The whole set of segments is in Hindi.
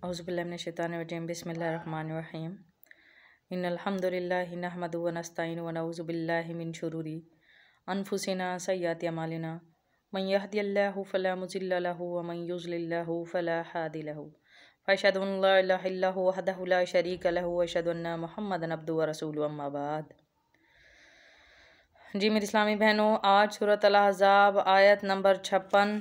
औज़ुबिल्लाहि मिनश्शैतानिर्रजीम बिस्मिल्लाहिर्रहमानिर्रहीम इन्नल हम्दुलिल्लाहि नहमदुहु व नस्तईनुहु व नऊज़ु बिल्लाहि मिन शुरूरि अनफुसिना सय्यिआति अमालिना मन यहदिहिल्लाहु फला मुज़िल्ल लहु व मन युज़्लिल्हु फला हादिया लहु अशहदु अन ला इलाहा इल्लल्लाहु वहदहु ला शरीका लहु व अशहदु अन्ना मुहम्मदन अब्दुहु व रसूलुहु अम्मा बाद। जी मेरी इस्लामी बहनों, आज सूरत अल अहज़ाब आयत नंबर 56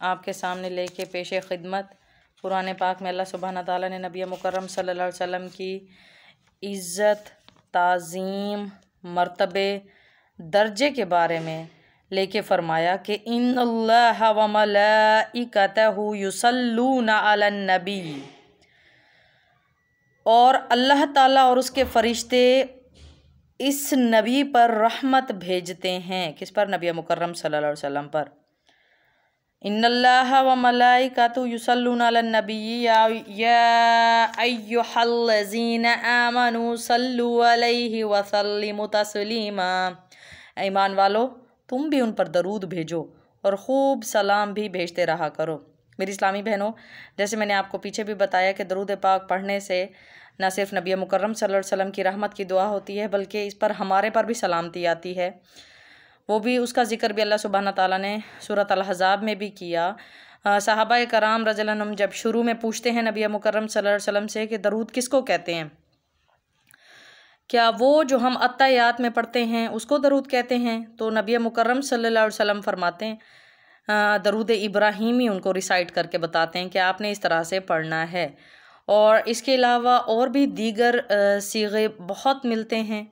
आपके सामने लेके पेशे खिदमत। कुरान पाक में अल्लाह सुब्हान ताला ने नबी मुकर्रम सल्लल्लाहु अलैहि वसल्लम की इज़्ज़त, ताज़ीम, मर्तबे, दर्जे के बारे में लेके फ़रमाया कि इन्नल्लाह व मलाइकतहु युसल्लूना अलन नबी, और अल्लाह ताला और उसके फ़रिश्ते इस नबी पर रहमत भेजते हैं। किस पर? नबी मुकर्रम सल्लल्लाहु अलैहि वसल्लम पर। इन्नल्लाह व मलाइकतहु युसल्लूना अलन नबी या अय्युहल्लज़ीना आमनू सल्लु अलैहि व सल्लिमु तस्लीमा। ईमान वालो, तुम भी उन पर दरूद भेजो और ख़ूब सलाम भी भेजते रहा करो। मेरी इस्लामी बहनों, जैसे मैंने आपको पीछे भी बताया कि दरूद पाक पढ़ने से न सिर्फ नबी मुकर्रम सल्लल्लाहु अलैहि वसल्लम की रहमत की दुआ होती है, बल्कि इस पर हमारे पर भी सलामती आती है। वो भी उसका ज़िक्र भी अल्लाह सुब्हाना ताला ने सूरत अल अहज़ाब में भी किया। सहाबा कराम रज़ियल्लाहु अन्हुम जब शुरू में पूछते हैं नबी मुकर्रम सल्लल्लाहु अलैहि वसल्लम से कि दरूद किसको कहते हैं, क्या वो जो हम अत्तहियात में पढ़ते हैं उसको दरूद कहते हैं? तो नबी मुकर्रम सल्लल्लाहु अलैहि वसल्लम फरमाते हैं दरूद इब्राहीमी उनको रिसाइट करके बताते हैं कि आपने इस तरह से पढ़ना है। और इसके अलावा और भी दीगर सीगे बहुत मिलते हैं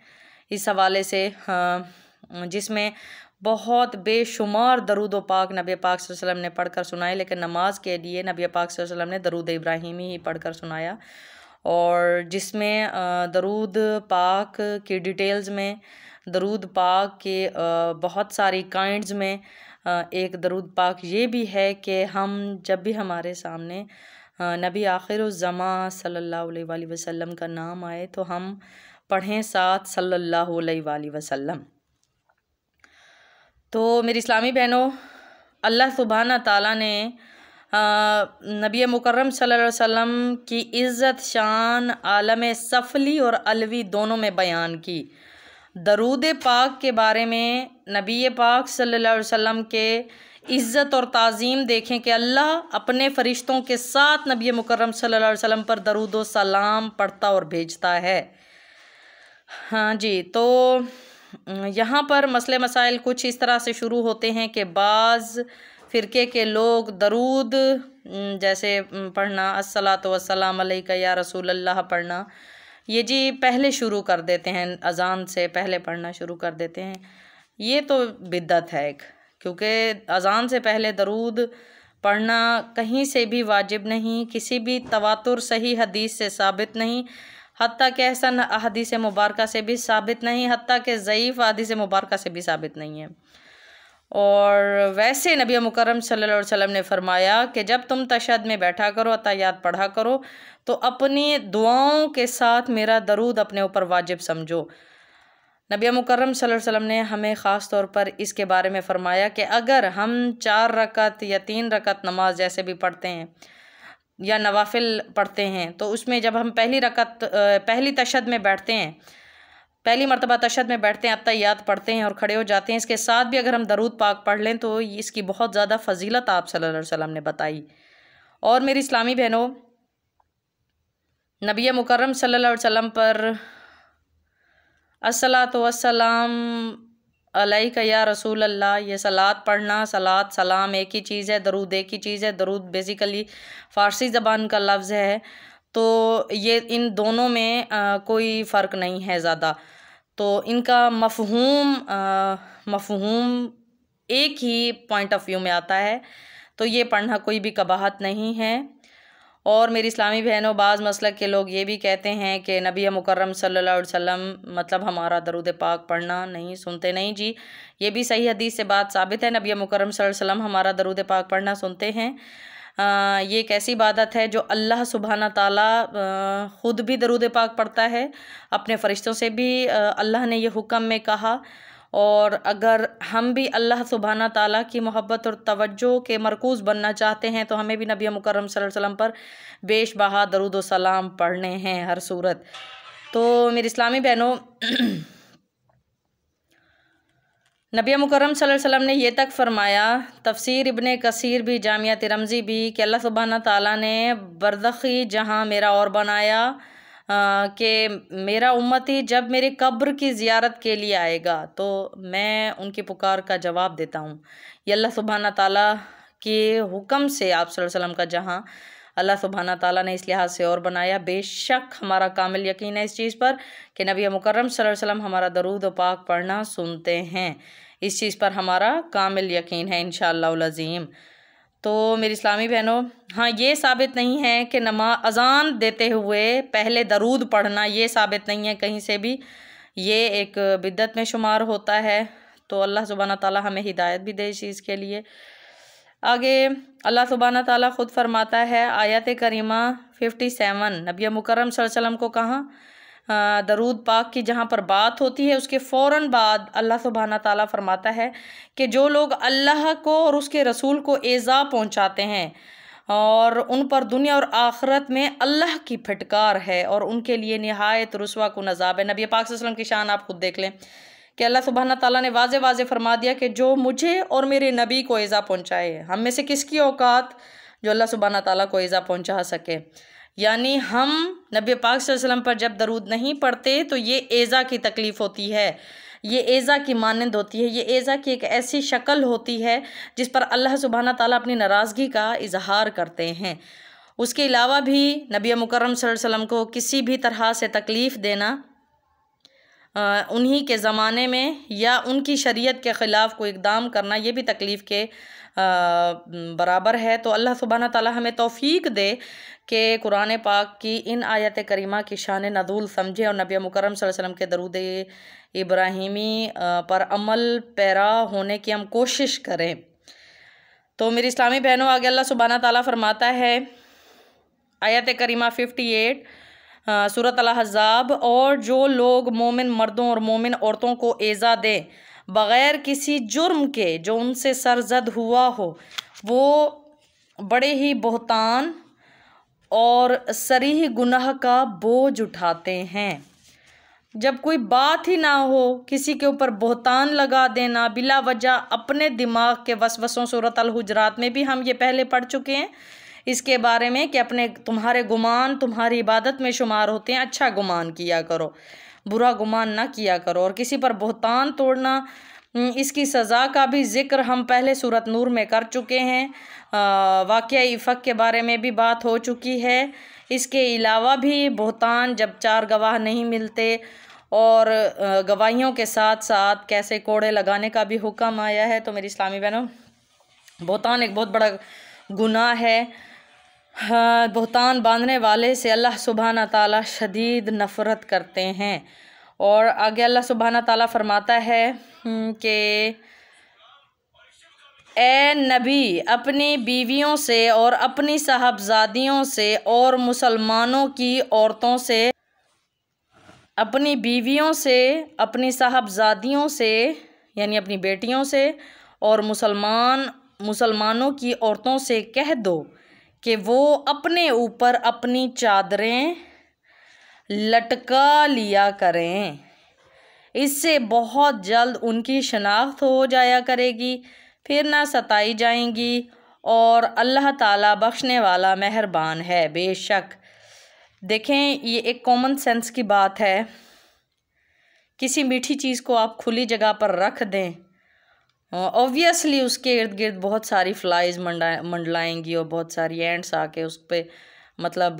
इस हवाले से, जिसमें बहुत बेशुमार दरूद पाक नबी पाक सल्लल्लाहु अलैहि वसल्लम ने पढ़कर सुनाए, लेकिन नमाज के लिए नबी पाक सल्लल्लाहु अलैहि वसल्लम ने दरूद इब्राहीमी ही पढ़कर सुनाया। और जिसमें दरूद पाक की डिटेल्स में, दरूद पाक के बहुत सारी काइंड्स में एक दरूद पाक ये भी है कि हम जब भी हमारे सामने नबी आखिरुज़्ज़मां सल्लल्लाहु अलैहि वसल्लम का नाम आए तो हम पढ़ें साथ सल्लल्लाहु अलैहि वसल्लम। तो मेरी इस्लामी बहनों, अल्लाह सुब्हाना ताला ने नबी मुकर्रम सल्लल्लाहु अलैहि वसल्लम की इज़्ज़त शान आलम सफली और अलवी दोनों में बयान की। दरूद पाक के बारे में नबी पाक सल्लल्लाहु अलैहि वसल्लम के इज़्ज़त और ताज़ीम देखें कि अल्लाह अपने फ़रिश्तों के साथ नबी मुकर्रम सल्लल्लाहु अलैहि वसल्लम पर दरूद व सलाम पढ़ता और भेजता है। हाँ जी, तो यहाँ पर मसले मसाइल कुछ इस तरह से शुरू होते हैं कि बाज़ फ़िरके के लोग दरूद जैसे पढ़ना, अस्सलातु वस्सलाम अलैका या रसूल अल्लाह पढ़ना, ये जी पहले शुरू कर देते हैं, अज़ान से पहले पढ़ना शुरू कर देते हैं। ये तो बिद्दत है एक, क्योंकि अज़ान से पहले दरूद पढ़ना कहीं से भी वाजिब नहीं, किसी भी तवातुर सही हदीस से साबित नहीं, हत्ता के हसन अहदीस मुबारका से भी साबित नहीं, हत्ता के ज़ईफ़ अहदीस मुबारका से भी साबित नहीं है। और वैसे नबी मुकर्रम सल्लल्लाहु अलैहि वसल्लम ने फरमाया कि जब तुम तशहद में बैठा करो, अत्तहियात पढ़ा करो, तो अपनी दुआओं के साथ मेरा दरूद अपने ऊपर वाजिब समझो। नबी मुकर्रम सल्लल्लाहु अलैहि वसल्लम ने हमें ख़ास तौर पर इसके बारे में फ़रमाया कि अगर हम 4 रकत या 3 रकत नमाज जैसे भी पढ़ते हैं या नवाफिल पढ़ते हैं, तो उसमें जब हम पहली तशहद में बैठते हैं, पहली मरतबा तशहद में बैठते हैं, अत्तहियात पढ़ते हैं और खड़े हो जाते हैं, इसके साथ भी अगर हम दरूद पाक पढ़ लें तो इसकी बहुत ज़्यादा फ़जीलत आप सल्लल्लाहु अलैहि वसल्लम ने बताई। और मेरी इस्लामी बहनों, नबी मुकर्रम सल्लल्लाहु अलैहि वसल्लम पर अस्सलातु वस्सलाम अलैका या रसूल अल्लाह, ये सलात पढ़ना, सलात सलाम एक ही चीज़ है, दरूद एक ही चीज़ है। दरूद बेसिकली फ़ारसी ज़बान का लफ्ज़ है, तो ये इन दोनों में कोई फ़र्क नहीं है ज़्यादा, तो इनका मफ़हूम एक ही पॉइंट ऑफ व्यू में आता है, तो ये पढ़ना कोई भी कबाहत नहीं है। और मेरी इस्लामी बहनों, बाज़ मसलक के लोग ये भी कहते हैं कि नबी मुकर्रम सल्लल्लाहु अलैहि वसल्लम मतलब हमारा दरूद पाक पढ़ना नहीं सुनते। नहीं जी, ये भी सही हदीस से बात साबित है, नबी मुकर्रम सल्लल्लाहु अलैहि वसल्लम हमारा दरूद पाक पढ़ना सुनते हैं। ये एक ऐसी इबादत है जो अल्लाह सुब्हाना ताला ख़ुद भी दरूद पाक पढ़ता है, अपने फ़रिश्तों से भी अल्लाह ने ये हुक्म में कहा, और अगर हम भी अल्लाह सुब्हाना ताला की मोहब्बत और तवज्जो के मरकूज़ बनना चाहते हैं तो हमें भी नबी मुकर्रम सल्लल्लाहु अलैहि वसल्लम पर बेशबहा दरूद व सलाम पढ़ने हैं हर सूरत। तो मेरी इस्लामी बहनों, नबी मुकर्रम सल्लल्लाहु अलैहि वसल्लम ने ये तक फरमाया, तफसीर इब्ने कसीर भी, जामिया तिरमिज़ी भी, कि अल्लाह सुब्हाना ताला ने बरज़ख़ी जहाँ मेरा और बनाया कि मेरा उम्मती जब मेरे कब्र की ज़ियारत के लिए आएगा तो मैं उनकी पुकार का जवाब देता हूँ। ये अल्लाह सुब्हाना ताला के हुक्म से आप सल्लल्लाहु अलैहि वसल्लम का जहाँ अल्लाह सुब्हाना ताला ने इस लिहाज से और बनाया। बेशक हमारा कामिल यकीन है इस चीज़ पर कि नबी मुकर्रम सल्लल्लाहु अलैहि वसल्लम हमारा दरूद पाक पढ़ना सुनते हैं। इस चीज़ पर हमारा कामिल यकीन है इंशाअल्लाह अज़ीम। तो मेरी इस्लामी बहनों, हाँ, ये साबित नहीं है कि अज़ान देते हुए पहले दरूद पढ़ना, ये साबित नहीं है कहीं से भी, ये एक बिद्दत में शुमार होता है। तो अल्लाह सुब्हाना ताला हमें हिदायत भी दे इस चीज़ के लिए। आगे अल्लाह सुब्हाना ताला ख़ुद फरमाता है आयत करीमा 57, नबी मुकर्रम सल्लल्लाहु अलैहि वसल्लम को कहाँ दरूद पाक की जहाँ पर बात होती है उसके फ़ौरन बाद अल्लाह सुब्हाना ताला फरमाता है कि जो लोग अल्लाह को और उसके रसूल को ईज़ा पहुँचाते हैं और उन पर दुनिया और आखिरत में अल्लाह की फटकार है और उनके लिए निहायत रुस्वा कुन अज़ाब है। नबी पाक सल्लल्लाहु अलैहि वसल्लम की शान आप खुद देख लें कि अल्लाह सुब्हाना ताला ने वाज़े वाज़े फरमा दिया कि जो मुझे और मेरे नबी को ईज़ा पहुँचाए, हम में से किसकी औकात जो अल्लाह सुब्हाना ताला को ईज़ा पहुँचा सके। यानी हम नबी पाक सल्लल्लाहु अलैहि वसल्लम पर जब दरूद नहीं पढ़ते तो ये ईज़ा की तकलीफ़ होती है, ये ईज़ा की मानंद होती है, ये ईज़ा की एक ऐसी शक्ल होती है जिस पर अल्लाह सुब्हाना ताला अपनी नाराज़गी का इजहार करते हैं। उसके अलावा भी नबी मुकर्रम सल्लल्लाहु अलैहि वसल्लम को किसी भी तरह से तकलीफ़ देना उन्हीं के ज़माने में या उनकी शरीयत के ख़िलाफ़ कोई इक़दाम करना, ये भी तकलीफ़ के बराबर है। तो अल्लाह सुब्हाना ताला हमें तौफ़ीक दे कि कुरान पाक की इन आयत करीमा की शान नज़ूल समझें और नबी मुकर्रम सल्लल्लाहु अलैहि वसल्लम के दरूद इब्राहिमी पर अमल पैरा होने की हम कोशिश करें। तो मेरी इस्लामी बहनों, आगे अल्लाह सुब्हाना ताला फरमाता है आयत करीमा 58 सूरत अल-अहज़ाब, और जो लोग मोमिन मर्दों और मोमिन औरतों को ईज़ा दें बग़ैर किसी जुर्म के जो उनसे सरज़द हुआ हो, वो बड़े ही बहतान और सरीह गुनाह का बोझ उठाते हैं। जब कोई बात ही ना हो, किसी के ऊपर बहतान लगा देना बिला वजह अपने दिमाग के वसवसों, सूरत अल-हुजरात में भी हम ये पहले पढ़ चुके हैं इसके बारे में कि अपने तुम्हारे गुमान तुम्हारी इबादत में शुमार होते हैं, अच्छा गुमान किया करो, बुरा गुमान ना किया करो। और किसी पर बहतान तोड़ना, इसकी सज़ा का भी ज़िक्र हम पहले सूरत नूर में कर चुके हैं, वाक़या इफ़क के बारे में भी बात हो चुकी है। इसके अलावा भी बहतान जब 4 गवाह नहीं मिलते और गवाहियों के साथ साथ कैसे कोड़े लगाने का भी हुक्म आया है। तो मेरी इस्लामी बहनों, बहतान एक बहुत बड़ा गुनाह है। हाँ, बहतान बांधने वाले से अल्लाह सुब्हाना ताला शदीद नफ़रत करते हैं। और आगे अल्लाह सुब्हाना ताला फरमाता है कि ए नबी अपनी बीवियों से और अपनी साहबजादियों से और मुसलमानों की औरतों से, अपनी बीवियों से, अपनी साहबजादियों से यानी अपनी बेटियों से और मुसलमानों की औरतों से कह दो कि वो अपने ऊपर अपनी चादरें लटका लिया करें, इससे बहुत जल्द उनकी शनाख्त हो जाया करेगी, फिर ना सताई जाएंगी और अल्लाह ताला बख्शने वाला मेहरबान है। बेशक देखें, ये एक कॉमन सेंस की बात है, किसी मीठी चीज़ को आप खुली जगह पर रख दें, ऑब्वियसली उसके इर्द गिर्द बहुत सारी फ्लाइज मंडलाएंगी और बहुत सारी एंट्स आके उस पर मतलब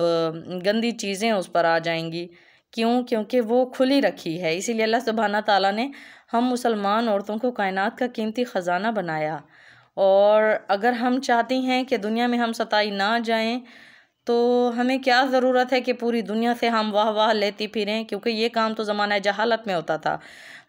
गंदी चीज़ें उस पर आ जाएंगी। क्यों? क्योंकि वो खुली रखी है। इसीलिए अल्लाह सुब्हाना ताला ने हम मुसलमान औरतों को कायनात का कीमती ख़जाना बनाया। और अगर हम चाहती हैं कि दुनिया में हम सताई ना जाएं तो हमें क्या ज़रूरत है कि पूरी दुनिया से हम वाह वाह लेती फिरें, क्योंकि ये काम तो ज़माना जहालत में होता था।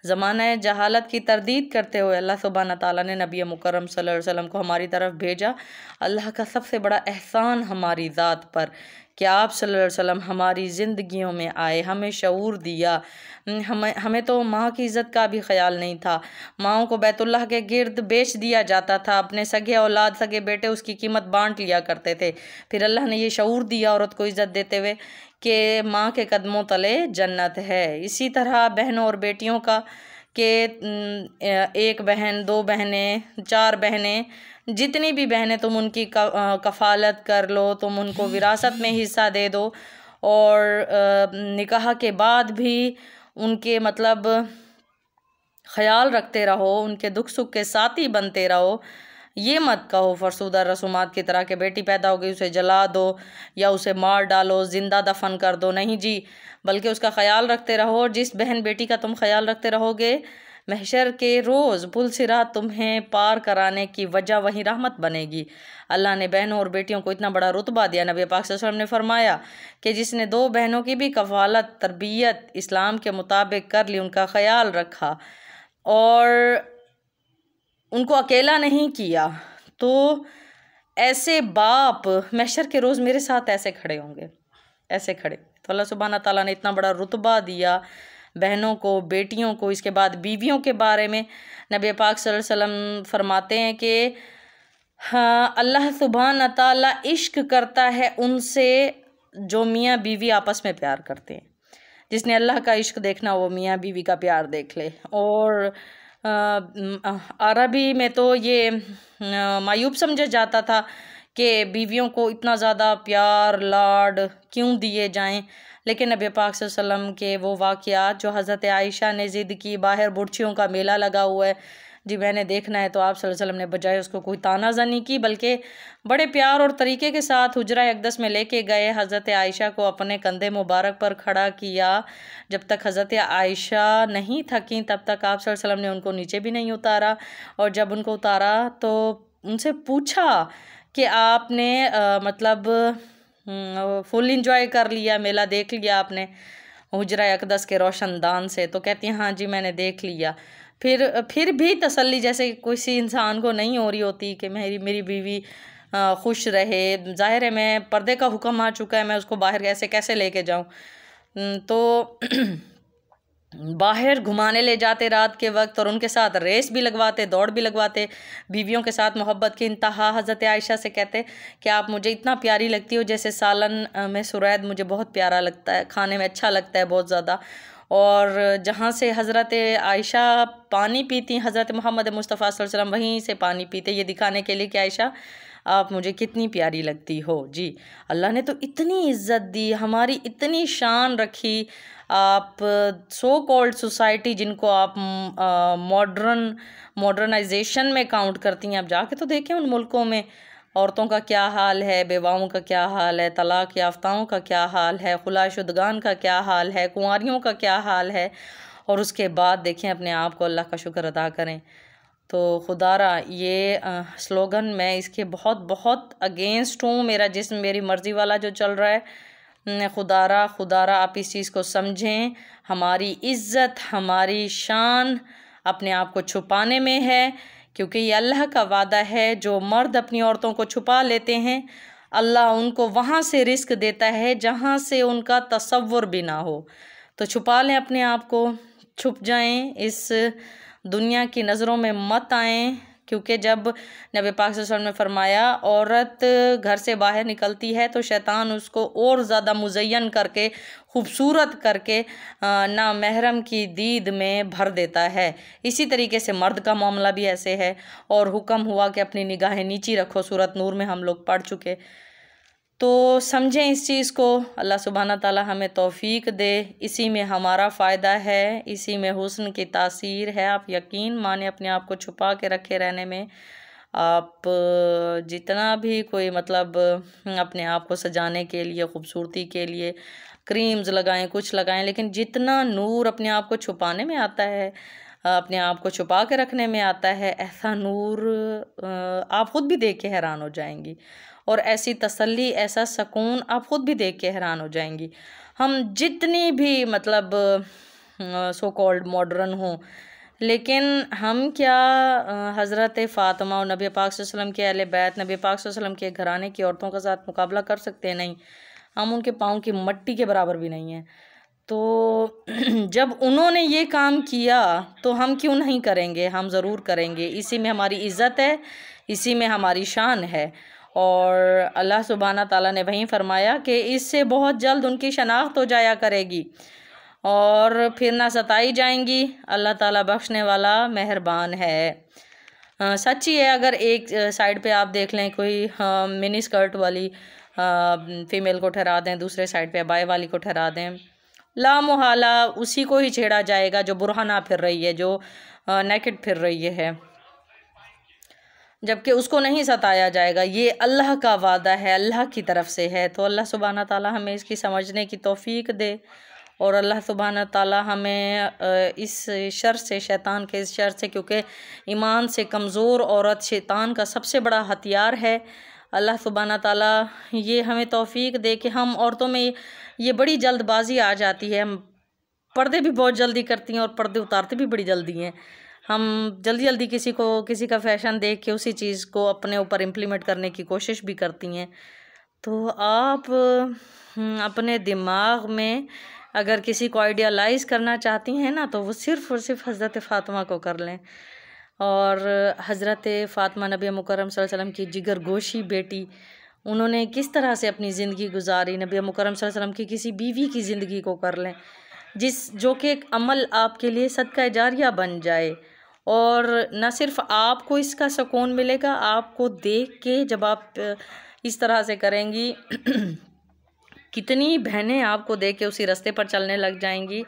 ज़माना जहालत की तरदीद करते हुए अल्लाह सुब्हान ताला ने नबी मुकर्रम सल्लल्लाहु अलैहि वसल्लम को हमारी तरफ भेजा। अल्लाह का सबसे बड़ा एहसान हमारी ज़ात पर कि आप सल्लल्लाहु अलैहि वसल्लम हमारी ज़िंदगियों में आए, हमें शऊर दिया। हमें तो माँ की इज़्ज़त का भी ख्याल नहीं था। माँओं को बैतुल्लाह के गिर्द बेच दिया जाता था, अपने सगे औलाद सगे बेटे उसकी कीमत बांट लिया करते थे। फिर अल्लाह ने ये शऊर दिया औरत को इज़्ज़त देते हुए कि माँ के कदमों तले जन्नत है। इसी तरह बहनों और बेटियों का कि एक बहन, दो बहनें, चार बहनें, जितनी भी बहनें तुम उनकी कफ़ालत कर लो, तुम उनको विरासत में हिस्सा दे दो और निकाह के बाद भी उनके मतलब ख्याल रखते रहो, उनके दुख सुख के साथी बनते रहो। ये मत कहो फरसुदा रसूमात की तरह के बेटी पैदा हो गई उसे जला दो या उसे मार डालो, जिंदा दफन कर दो, नहीं जी, बल्कि उसका ख्याल रखते रहो। जिस बहन बेटी का तुम ख्याल रखते रहोगे, महशर के रोज़ पुल सिरात तुम्हें पार कराने की वजह वही रहमत बनेगी। अल्लाह ने बहनों और बेटियों को इतना बड़ा रुतबा दिया। नबी पाक सल्लल्लाहु अलैहि वसल्लम ने फरमाया कि जिसने दो बहनों की भी कफ़ालत तरबियत इस्लाम के मुताबिक कर ली, उनका ख्याल रखा और उनको अकेला नहीं किया, तो ऐसे बाप महशर के रोज़ मेरे साथ ऐसे खड़े होंगे, ऐसे खड़े। तो अल्लाह सुब्हाना ताला ने इतना बड़ा रुतबा दिया बहनों को, बेटियों को। इसके बाद बीवियों के बारे में नबी पाक सल्लल्लाहु अलैहि वसल्लम फरमाते हैं कि हाँ, अल्लाह सुब्हाना ताला इश्क करता है उनसे जो मियाँ बीवी आपस में प्यार करते हैं। जिसने अल्लाह का इश्क देखना वो मियाँ बीवी का प्यार देख ले। और अरबी में तो ये मायूब समझा जाता था कि बीवियों को इतना ज़्यादा प्यार लाड क्यों दिए जाएं, लेकिन नबी पाक सल्लल्लाहु अलैहि वसल्लम के वो वाक़यात जो हज़रत आयशा ने ज़िद की, बाहर बुर्चियों का मेला लगा हुआ है जी मैंने देखना है, तो आप सल्लल्लाहु अलैहि वसल्लम ने बजाय उसको कोई तानाज़ा नहीं की, बल्कि बड़े प्यार और तरीके के साथ हुजरा अक़दस में लेके गए। हज़रत आयशा को अपने कंधे मुबारक पर खड़ा किया। जब तक हज़रत आयशा नहीं थकीं तब तक आप सल्लल्लाहु अलैहि वसल्लम ने उनको नीचे भी नहीं उतारा, और जब उनको उतारा तो उनसे पूछा कि आपने मतलब फुल इंजॉय कर लिया, मेला देख लिया आपने हुजरा अक़दस के रोशनदान से? तो कहती हैं हाँ जी मैंने देख लिया। फिर भी तसल्ली जैसे किसी इंसान को नहीं हो रही होती कि मेरी बीवी खुश रहे। ज़ाहिर है मैं पर्दे का हुक्म आ चुका है, मैं उसको बाहर कैसे लेके जाऊं। तो बाहर घुमाने ले जाते रात के वक्त और उनके साथ रेस भी लगवाते, दौड़ भी लगवाते। बीवियों के साथ मोहब्बत की इंतहा। हज़रत आयशा से कहते कि आप मुझे इतना प्यारी लगती हो जैसे सालन में सुरैद मुझे बहुत प्यारा लगता है, खाने में अच्छा लगता है बहुत ज़्यादा। और जहाँ से हज़रत आयशा पानी पीती, हज़रत मोहम्मद मुस्तफ़ा सल्लल्लाहु अलैहि वसल्लम वहीं से पानी पीते, ये दिखाने के लिए कि आयशा आप मुझे कितनी प्यारी लगती हो। जी अल्लाह ने तो इतनी इज़्ज़त दी, हमारी इतनी शान रखी। आप सो कॉल्ड सोसाइटी जिनको आप मॉडर्नाइजेशन में काउंट करती हैं, आप जाके तो देखें उन मुल्कों में औरतों का क्या हाल है, बेवाओं का क्या हाल है, तलाक याफ्ताओं का क्या हाल है, खुलाशुदगान का क्या हाल है, कुंवारियों का क्या हाल है। और उसके बाद देखें अपने आप को, अल्लाह का शुक्र अदा करें। तो खुदारा ये स्लोगन मैं इसके बहुत बहुत अगेंस्ट हूँ। मेरा जिस्म मेरी मर्ज़ी वाला जो चल रहा है, खुदारा आप इस चीज़ को समझें। हमारी इज़्ज़त, हमारी शान अपने आप को छुपाने में है, क्योंकि ये अल्लाह का वादा है। जो मर्द अपनी औरतों को छुपा लेते हैं, अल्लाह उनको वहाँ से रिस्क देता है जहाँ से उनका तसव्वुर भी ना हो। तो छुपा लें अपने आप को, छुप जाएं, इस दुनिया की नज़रों में मत आएं। क्योंकि जब नबी पाक सल्लल्लाहु अलैहि वसल्लम ने फरमाया औरत घर से बाहर निकलती है तो शैतान उसको और ज़्यादा मुज़य्यन करके, खूबसूरत करके ना महरम की दीद में भर देता है। इसी तरीके से मर्द का मामला भी ऐसे है। और हुक्म हुआ कि अपनी निगाहें नीची रखो, सूरत नूर में हम लोग पढ़ चुके। तो समझें इस चीज़ को। अल्लाह सुब्हाना ताला हमें तौफीक दे। इसी में हमारा फ़ायदा है, इसी में हुस्न की तासीर है। आप यकीन माने अपने आप को छुपा के रखे रहने में। आप जितना भी कोई मतलब अपने आप को सजाने के लिए, खूबसूरती के लिए क्रीम्स लगाएं, कुछ लगाएं, लेकिन जितना नूर अपने आप को छुपाने में आता है, अपने आप को छुपा के रखने में आता है, ऐसा नूर आप ख़ुद भी देख के हैरान हो जाएंगी। और ऐसी तसल्ली, ऐसा सुकून आप ख़ुद भी देख के हैरान हो जाएंगी। हम जितनी भी मतलब सो कॉल्ड मॉडर्न हों, लेकिन हम क्या हज़रत फ़ातिमा और नबी पाक सल्लल्लाहु अलैहि वसल्लम के अहले बैत, नबी पाक सल्लल्लाहु अलैहि वसल्लम के घराने की औरतों के साथ मुकाबला कर सकते हैं? नहीं, हम उनके पाँव की मट्टी के बराबर भी नहीं हैं। तो जब उन्होंने ये काम किया तो हम क्यों नहीं करेंगे? हम ज़रूर करेंगे। इसी में हमारी इज़्ज़त है, इसी में हमारी शान है। और अल्लाह सुब्हाना ताला ने वहीं फरमाया कि इससे बहुत जल्द उनकी शनाख्त हो जाया करेगी और फिर ना सताई जाएंगी। अल्लाह ताला बख्शने वाला मेहरबान है। सच ही है, अगर एक साइड पे आप देख लें कोई मिनी स्कर्ट वाली फ़ीमेल को ठहरा दें, दूसरे साइड पे अबाए वाली को ठहरा दें, ला मुहाला उसी को ही छेड़ा जाएगा जो बुरहाना फिर रही है, जो नेकेड फिर रही है, जबकि उसको नहीं सताया जाएगा। ये अल्लाह का वादा है, अल्लाह की तरफ से है। तो अल्लाह सुब्हाना ताला हमें इसकी समझने की तौफीक दे और अल्लाह सुब्हाना ताला हमें इस शर से, शैतान के इस शर से, क्योंकि ईमान से कमज़ोर औरत शैतान का सबसे बड़ा हथियार है। अल्लाह सुब्हाना ताला ये हमें तौफीक दे कि हम औरतों में ये बड़ी जल्दबाजी आ जाती है, हम पर्दे भी बहुत जल्दी करती हैं और पर्दे उतारते भी बड़ी जल्दी हैं। हम जल्दी जल्दी किसी का फैशन देख के उसी चीज़ को अपने ऊपर इम्प्लीमेंट करने की कोशिश भी करती हैं। तो आप अपने दिमाग में अगर किसी को आइडियलाइज़ करना चाहती हैं ना, तो वो सिर्फ़ और सिर्फ हज़रत फ़ातिमा को कर लें। और हज़रत फ़ातिमा नबी मुकर्रम सल्लल्लाहु अलैहि वसल्लम की जिगर गोशी बेटी, उन्होंने किस तरह से अपनी ज़िंदगी गुजारी, नबी मुकर्रम सल्लल्लाहु अलैहि वसल्लम की किसी बीवी की ज़िंदगी को कर लें, जो कि एक अमल आपके लिए सदका जारिया बन जाए। और न सिर्फ़ आपको इसका सुकून मिलेगा, आपको देख के जब आप इस तरह से करेंगी कितनी बहनें आपको देख के उसी रास्ते पर चलने लग जाएंगी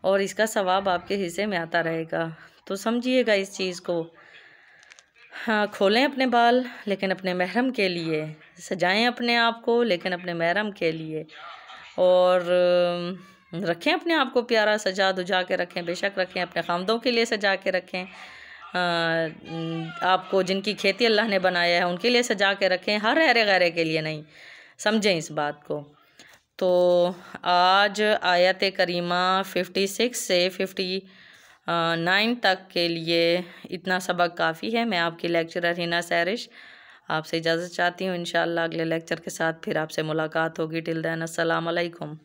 और इसका सवाब आपके हिस्से में आता रहेगा। तो समझिएगा इस चीज़ को। हाँ, खोलें अपने बाल लेकिन अपने महरम के लिए, सजाएं अपने आप को लेकिन अपने महरम के लिए, और रखें अपने आप को प्यारा, सजा दुजा के रखें, बेशक रखें, अपने खामदों के लिए सजा के रखें। आपको जिनकी खेती अल्लाह ने बनाया है उनके लिए सजा के रखें, हर अहरे गैरे के लिए नहीं। समझें इस बात को। तो आज आयत करीमा 56 से 59 तक के लिए इतना सबक काफ़ी है। मैं आपकी लेक्चरर हिना सैरिश आपसे इजाज़त चाहती हूँ। इंशाअल्लाह अगले लेक्चर के साथ फिर आपसे मुलाकात होगी। टिल देन अस्सलाम अलैकुम।